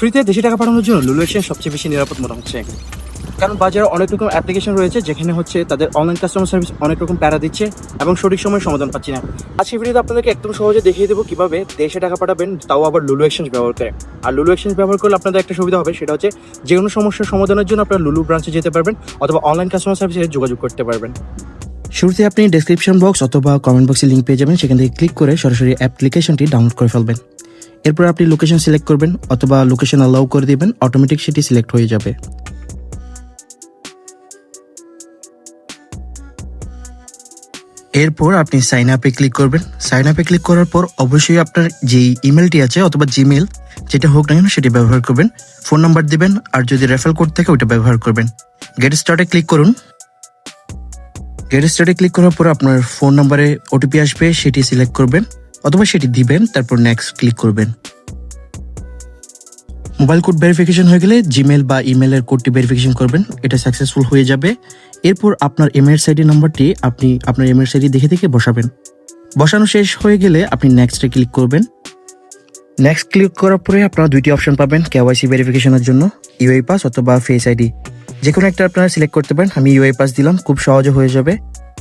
ফ্রিতে দেশে টাকা পাঠানোর জন্য লুলু এক্সচেঞ্জ সবচেয়ে বেশি নিরাপদ মনে হচ্ছে। কারণ বাজারে অনেক রকম অ্যাপ্লিকেশন রয়েছে যেখানে হচ্ছে তাদের অনলাইন কাস্টমার সার্ভিস অনেক রকম প্যারা দিচ্ছে এবং সঠিক সময় সমাধান পাচ্ছি না। আজকে ভিডিওতে আপনাদেরকে একদম সহজে দেখিয়ে দেবো কিভাবে দেশে টাকা পাঠাবেন, তাও আবার লুলু এক্সচেঞ্জ ব্যবহার করে। আর লুলু এক্সচেঞ্জ ব্যবহার করলে আপনাদের একটা সুবিধা হবে, সেটা হচ্ছে যে কোনো সমস্যার সমাধানের জন্য আপনারা লুলু ব্রাঞ্চে যেতে পারবেন অথবা অনলাইন কাস্টমার সার্ভিসে যোগাযোগ করতে পারবেন। শুরুতে আপনি ডেসক্রিপশন বক্স অথবা কমেন্ট বক্সে লিঙ্ক পেয়ে যাবেন, সেখান থেকে ক্লিক করে সরাসরি অ্যাপ্লিকেশনটি ডাউনলোড করে ফেলবেন। এরপর আপনি লোকেশন সিলেক্ট করবেন অথবা লোকেশন অ্যালাউ করে দিবেন, অটোমেটিক সেটি সিলেক্ট হয়ে যাবে। এরপর আপনি সাইন আপে ক্লিক করবেন। সাইন আপে ক্লিক করার পর অবশ্যই আপনার যেই ইমেলটি আছে অথবা জিমেল যেটা হোক না কেন সেটি ব্যবহার করবেন, ফোন নাম্বার দিবেন, আর যদি রেফার কোড থাকে ওইটা ব্যবহার করবেন। গেট স্টার্টে ক্লিক করুন। গেট স্টার্টে ক্লিক করার পর আপনার ফোন নাম্বারে ওটিপি আসবে, সেটি সিলেক্ট করবেন অথবা সেটি দিবেন, তারপর নেক্সট ক্লিক করবেন। মোবাইল কোড ভেরিফিকেশন হয়ে গেলে জিমেল বা ইমেলের কোডটি ভেরিফিকেশন করবেন, এটা সাকসেসফুল হয়ে যাবে। এরপর আপনার এমএস আইডি নাম্বারটি আপনি আপনার এমএস আইডি দেখে বসাবেন। বসানো শেষ হয়ে গেলে আপনি নেক্সটে ক্লিক করবেন। নেক্সট ক্লিক করার পরে আপনারা দুইটি অপশন পাবেন কেওয়াইসি ভেরিফিকেশনের জন্য, ইউআই পাস অথবা ফেস আইডি, যে কোনো একটা আপনারা সিলেক্ট করতে পারেন। আমি ইউআই পাস দিলাম, খুব সহজে হয়ে যাবে।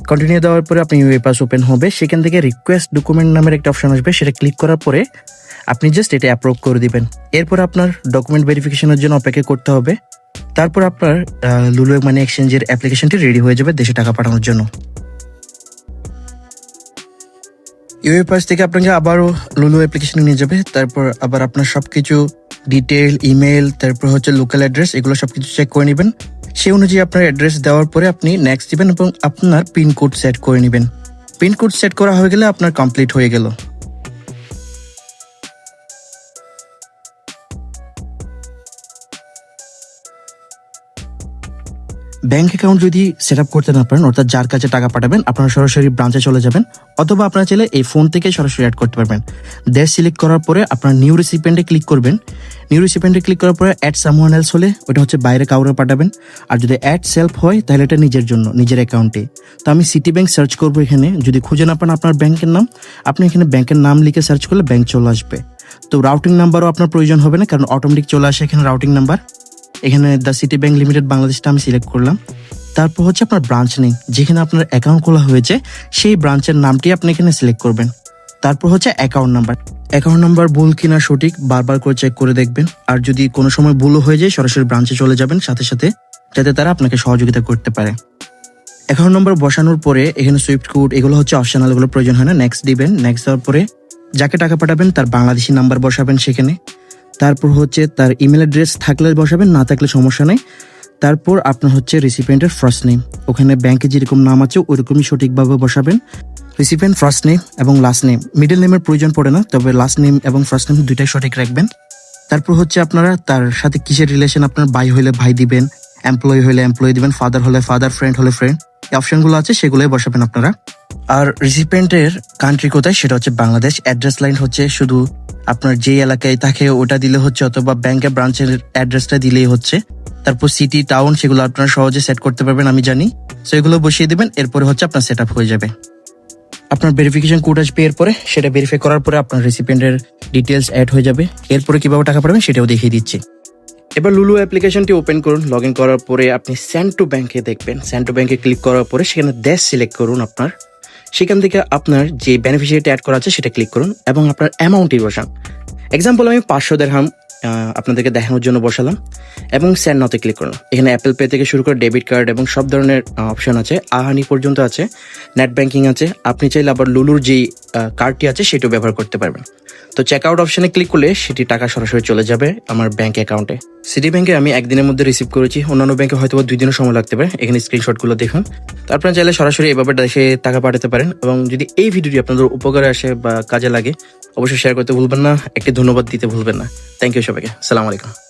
কন্টিনিউ দেওয়ার পরে আপনি ইউআই পাস ওপেন হবে, সেখান থেকে রিকোয়েস্ট ডকুমেন্ট নামের একটা অপশন আসবে, সেটা ক্লিক করার পরে আপনি জাস্ট এটা অ্যাপ্রুভ করে দিবেন। এরপর আপনার ডকুমেন্ট ভেরিফিকেশনের জন্য অপেক্ষা করতে হবে। তারপর আপনার লুলু মানি এক্সচেঞ্জের অ্যাপ্লিকেশনটি রেডি হয়ে যাবে দেশে টাকা পাঠানোর জন্য। ইউআই পাস থেকে আপনাকে আবারও লুলু অ্যাপ্লিকেশনে নিয়ে যাবে। তারপর আবার আপনার সবকিছু ডিটেল, ইমেল, তারপর হচ্ছে লোকাল অ্যাড্রেস, এগুলো সবকিছু চেক করে নেবেন। সেই অনুযায়ী আপনার অ্যাড্রেস দেওয়ার পরে আপনি নেক্সট দিবেন এবং আপনার পিনকোড সেট করে নেবেন। পিনকোড সেট করা হয়ে গেলে আপনার কমপ্লিট হয়ে গেল। ব্যাংক অ্যাকাউন্ট যদি সেট আপ করতে না পারেন, অর্থাৎ যার কাছে টাকা পাঠাবেন, আপনারা সরাসরি ব্রাঞ্চে চলে যাবেন অথবা আপনারা চাইলে এই ফোন থেকে সরাসরি অ্যাড করতে পারবেন। দেশ সিলেক্ট করার পরে আপনার নিউ রেসিপিয়েন্টে ক্লিক করবেন। নিউ রেসিপিয়েন্টে ক্লিক করার পরে অ্যাড সামওয়ান এলস হলে ওটা হচ্ছে বাইরে কাউরে পাঠাবেন, আর যদি অ্যাড সেলফ হয় তাহলে এটা নিজের জন্য, নিজের অ্যাকাউন্টে। তো আমি সিটি ব্যাংক সার্চ করবো এখানে। যদি খুঁজে না পান আপনার ব্যাংকের নাম, আপনি এখানে ব্যাংকের নাম লিখে সার্চ করলে ব্যাংক চলে আসবে। তো রাউটিং নাম্বারও আপনার প্রয়োজন হবে না, কারণ অটোমেটিক চলে আসে এখানে রাউটিং নাম্বার। এখানে দ্য সিটি ব্যাংক লিমিটেড বাংলাদেশটা আমি সিলেক্ট করলাম। তারপর হচ্ছে আপনার ব্রাঞ্চ নেম, যেখানে আপনার অ্যাকাউন্ট খোলা হয়েছে সেই ব্রাঞ্চের নামটি আপনি এখানে সিলেক্ট করবেন। তারপর হচ্ছে অ্যাকাউন্ট নাম্বার। অ্যাকাউন্ট নাম্বার ভুল কিনা সঠিক বারবার করে চেক করে দেখবেন, আর যদি কোনো সময় ভুলও হয়ে যায় সরাসরি ব্রাঞ্চে চলে যাবেন সাথে সাথে, যাতে তারা আপনাকে সহযোগিতা করতে পারে। অ্যাকাউন্ট নাম্বার বসানোর পরে এখানে সুইফট কোড, এগুলো হচ্ছে অপশনাল, এগুলো প্রয়োজন হয় না। নেক্সট দিবেন। নেক্সট দেওয়ার পরে যাকে টাকা পাঠাবেন তার বাংলাদেশি নাম্বার বসাবেন সেখানে। তারপর হচ্ছে তার ইমেল অ্যাড্রেস থাকলে বসাবেন, না থাকলে সমস্যা নেই। তারপর আপনার হচ্ছে রিসিপিয়েন্টের ফার্স্ট নেম, ওখানে ব্যাংকে যেরকম নাম আছে ওইরকমই সঠিকভাবে বসাবেন। রিসিপিয়েন্ট ফার্স্ট নেম এবং লাস্ট নেম, মিডল নেমের প্রয়োজন পড়ে না, তবে লাস্ট নেম এবং ফার্স্ট নেম দুইটাই সঠিক রাখবেন। তারপর হচ্ছে আপনারা তার সাথে কিসের রিলেশন, আপনার ভাই হলে ভাই দিবেন, এমপ্লয়ি হলে এমপ্লয়ি দিবেন, ফাদার হলে ফাদার, ফ্রেন্ড হলে ফ্রেন্ড, এই অপশনগুলো আছে সেগুলোই বসাবেন আপনারা। আর রিসিপিয়েন্টের কান্ট্রি কোথায় সেটা হচ্ছে বাংলাদেশ। অ্যাড্রেস লাইন হচ্ছে শুধু আপনার যে এলাকায় থাকে ওটা দিলে হচ্ছে, অথবা ব্যাংকের ব্রাঞ্চের অ্যাড্রেসটা দিলেই হচ্ছে। তারপর সিটি, টাউন, সেগুলো আপনারা সহজে সেট করতে পারবেন, আমি জানি। সো এগুলো বসিয়ে দেবেন, এরপরে হচ্ছে আপনার সেট আপ হয়ে যাবে। আপনার ভেরিফিকেশন কোড আসবে, এরপরে সেটা ভেরিফাই করার পরে আপনার রেসিপিয়েন্টের ডিটেলস অ্যাড হয়ে যাবে। এরপরে কিভাবে টাকা পাঠাবেন সেটাও দেখিয়ে দিচ্ছি। এবার লুলু অ্যাপ্লিকেশনটি ওপেন করুন। লগ ইন করার পরে আপনি সেন্ড টু ব্যাংকে দেখবেন। সেন্ড টু ব্যাংকে ক্লিক করার পরে সেখানে দেশ সিলেক্ট করুন আপনার। সেখান থেকে আপনার যে বেনিফিশিয়ারিটা অ্যাড করা আছে সেটা ক্লিক করুন এবং আপনার অ্যামাউন্টটি বসান। এক্সাম্পল আমি 500 দিরহাম আপনাদেরকে দেখানোর জন্য বসালাম এবং সেন্ড নাওতে ক্লিক করলাম। এখানে অ্যাপেল পে থেকে শুরু করে ডেবিট কার্ড এবং সব ধরনের অপশন আছে, আহানি পর্যন্ত আছে, নেট ব্যাংকিং আছে। আপনি চাইলে আবার লুলুর যেই কার্ডটি আছে সেটাও ব্যবহার করতে পারবেন। তো চেক আউট অপশনে ক্লিক করলে সেটি টাকা সরাসরি চলে যাবে আমার ব্যাংক অ্যাকাউন্টে। সিটি ব্যাংকে আমি একদিনের মধ্যে রিসিভ করেছি, অন্যান্য ব্যাংকে হয়তো 2 দিনের সময় লাগতে পারে। এখানে স্ক্রিনশটগুলো দেখুন। তারপরে চাইলে সরাসরি এভাবে দেশে টাকা পাঠাতে পারেন। এবং যদি এই ভিডিওটি আপনাদের উপকারে আসে বা কাজে লাগে অবশ্যই শেয়ার করতে ভুলবেন না, একটি ধন্যবাদ দিতে ভুলবেন না। থ্যাংক ইউ সবাইকে। আসসালামু আলাইকুম।